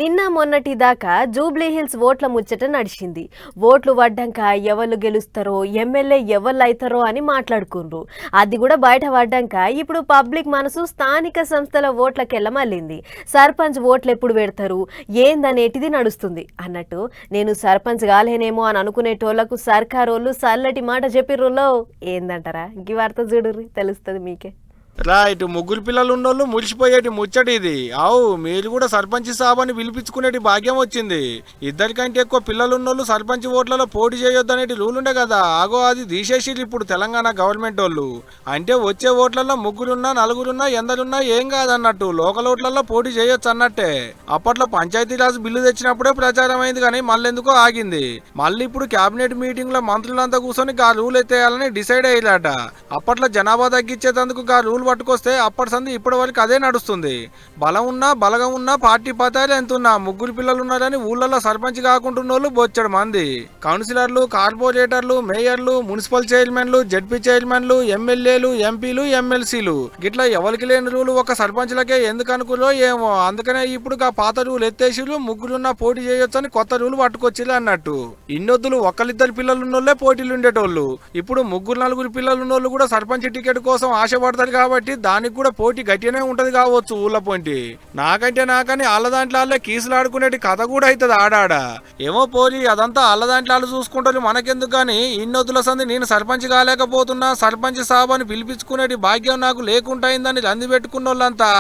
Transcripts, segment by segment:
నిన్న మొన్నటి దాకా జూబ్లీ హిల్స్ ఓట్ల ముచ్చట నడిచింది. ఓట్లు పడ్డాక ఎవరు గెలుస్తారో ఎమ్మెల్యే ఎవరు అవుతారో అని మాట్లాడుకుండ్రు. అది కూడా బయట పడ్డాక ఇప్పుడు పబ్లిక్ మనసు స్థానిక సంస్థల ఓట్లకెళ్ళ మళ్ళింది. సర్పంచ్ ఓట్లు ఎప్పుడు పెడతారు ఏందనేటిది నడుస్తుంది అన్నట్టు. నేను సర్పంచ్ కాలేనేమో అని అనుకునేటోళ్లకు సర్కారోళ్ళు సల్లటి మాట చెప్పిర్రులో ఏందంటారా? ఈ వార్త చూడుర్రి తెలుస్తుంది మీకే. రైట్, ముగ్గురు పిల్లలు ఉన్నోళ్ళు మురిసిపోయేటి ముచ్చటి ఇది. ఆవు మీరు కూడా సర్పంచ్ సాబని పిలిపించుకునేటి భాగ్యం వచ్చింది. ఇద్దరికంటే ఎక్కువ పిల్లలు ఉన్నోళ్ళు సర్పంచ్ ఓట్లలో పోటీ చేయొద్దనేటి రూల్ ఉండే కదా, ఆగో అది తీసేసిరు ఇప్పుడు తెలంగాణ గవర్నమెంట్ వాళ్ళు. అంటే వచ్చే ఓట్లలో ముగ్గురున్నా నలుగురున్నా ఎందరున్నా ఏం కాదన్నట్టు, లోకల్ ఓట్లలో పోటీ చేయొచ్చు అన్నట్టే. అప్పట్లో పంచాయతీరాజ్ బిల్లు తెచ్చినప్పుడే ప్రచారం అయింది కానీ మళ్ళెందుకో ఆగింది. మళ్ళీ ఇప్పుడు కేబినెట్ మీటింగ్ లో మంత్రులంతా కూర్చొని ఆ రూల్ ఎత్తేయాలని డిసైడ్ అయ్యారట. అప్పట్లో జనాభా తగ్గించేందుకు ఆ రూల్ పట్టుకొస్తే అప్పటి సంది ఇప్పటి వరకు అదే నడుస్తుంది. బలం ఉన్నా బలగం ఉన్నా పార్టీ పతాలు ఎంతున్నా ముగ్గురు పిల్లలు ఉన్నారని ఊళ్ళలో సర్పంచ్ కాకుంటున్న వాళ్ళు బొచ్చడు మంది. కౌన్సిలర్లు, కార్పొరేటర్లు, మేయర్లు, మున్సిపల్ చైర్మన్లు, జడ్పీ చైర్మన్లు, ఎమ్మెల్యేలు, ఎంపీలు, ఎమ్మెల్సీలు గిట్లా ఎవరికి లేని రూలు ఒక సర్పంచ్లకే ఎందుకు అనుకులో ఏమో. అందుకనే ఇప్పుడు ఆ పాత రూలు ఎత్తేసిరు, ముగ్గురున్న పోటీ చేయొచ్చు అని కొత్త రూలు పట్టుకొచ్చిరు అన్నట్టు. ఇన్నొద్దులు ఒక్కరిద్దరు పిల్లలు ఉన్నోళ్లే పోటీలు ఉండేటోళ్ళు. ఇప్పుడు ముగ్గురు నలుగురు పిల్లలు ఉన్నోళ్ళు కూడా సర్పంచ్ టికెట్ కోసం ఆశపడతారు కాబట్టి దానికి కూడా పోటీ గట్టిగానే ఉంటది కావచ్చు ఊళ్ళ పోటీ. నాకని వాళ్ళ దాంట్లో కీసులు ఆడుకునేటి కథ కూడా అవుతుంది ఆడాడ. ఏమో పోలి అదంతా వాళ్ళ దాంట్లో చూసుకుంటారు, మనకెందుకు కానీ. ఇన్నొద్దుల సంది నేను సర్పంచ్ కాలేకపోతున్నా, సర్పంచ్ సాబ్ అని పిలిపించుకునేటి భాగ్యం నాకు లేకుంటా అయిందని రంది పెట్టుకున్న వాళ్ళంతా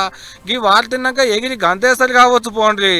ఈ వారు తిన్నాక ఎగిరి గంతేస్తారు కావచ్చు పోండ్రి.